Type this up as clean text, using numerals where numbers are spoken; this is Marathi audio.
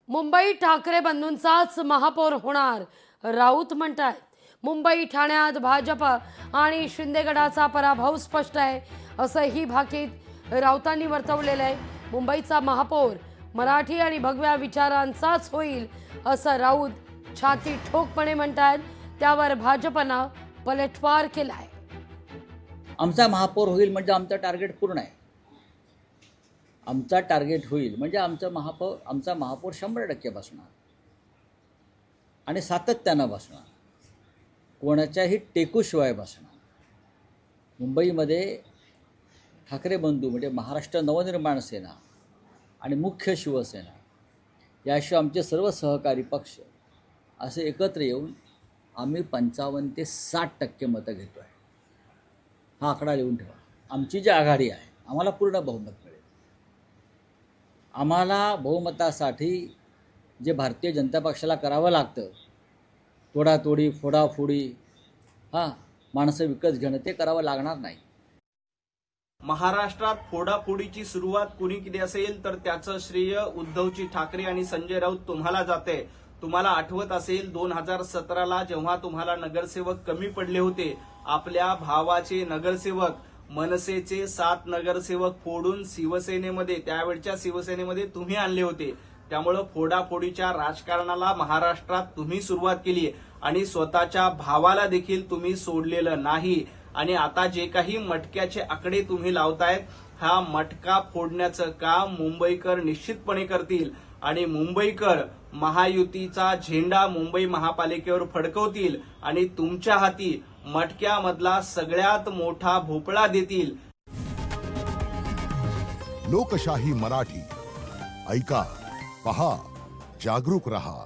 मुंबई ठाकरे बंधूंचाच महापौर होणार, राऊत म्हणतात। मुंबई ठाण्यात भाजप आणि शिंदे गटाचा पराभव स्पष्ट आहे, असंही भाकीत राऊतांनी वर्तवलेलं आहे। मुंबईचा महापौर मराठी आणि भगव्या विचारांचाच होईल, असं राऊत छाती ठोकपणे म्हणतात। त्यावर भाजपनं पलटवार केलाय। आमचा महापौर होईल म्हणजे आमचं टार्गेट पूर्ण आहे। आमचा टार्गेट होईल म्हणजे आमचा महापौर 100% बसणार आणि सातत्यानं बसणार, कोणाच्याही टेकूशिवाय बसणार। मुंबईमध्ये ठाकरे बंधू म्हणजे महाराष्ट्र नवनिर्माण सेना आणि मुख्य शिवसेना याशिवाय आमचे सर्व सहकारी पक्ष असे एकत्र येऊन आम्ही 55 ते 60% मतं घेतो आहे। हा आकडा लिहून ठेवा। आमची जी आघाडी आहे आम्हाला पूर्ण बहुमत मिळेल। आम्हाला बहुमतासाठी जे भारतीय जनता पक्षाला करावं लागतं, तोडातोडी फोडाफोडी माणसं विकत घेणं, ते करावं लागणार नाही। महाराष्ट्रात फोडाफोडीची सुरुवात कुणी केली असेल तर त्याचं श्रेय उद्धवजी ठाकरे आणि संजय राऊत तुम्हाला जाते। तुम्हाला आठवत असेल 2017ला जेव्हा तुम्हाला नगरसेवक कमी पडले होते, आपल्या भावाचे नगरसेवक मनसेचे 7 नगरसेवक फोडून शिवसेनेमध्ये, त्यावेळच्या शिवसेनेमध्ये तुम्ही आणले होते। त्यामुळे फोडाफोडीच्या राजकारणाला महाराष्ट्रात तुम्ही सुरुवात केली आणि स्वतःच्या भावाला देखील तुम्ही सोडलेलं नाही। आणि आता जे काही मटक्याचे आकडे तुम्ही लावतायत, हा मटका फोडण्याचं काम मुंबईकर निश्चितपणे करतील आणि मुंबईकर महायुतीचा झेंडा मुंबई महापालिकेवर फडकवतील आणि तुमच्या हाती मटक्यामधला सगळ्यात मोठा भोपळा देतील। लोकशाही मराठी ऐका, पहा, जागरूक रहा।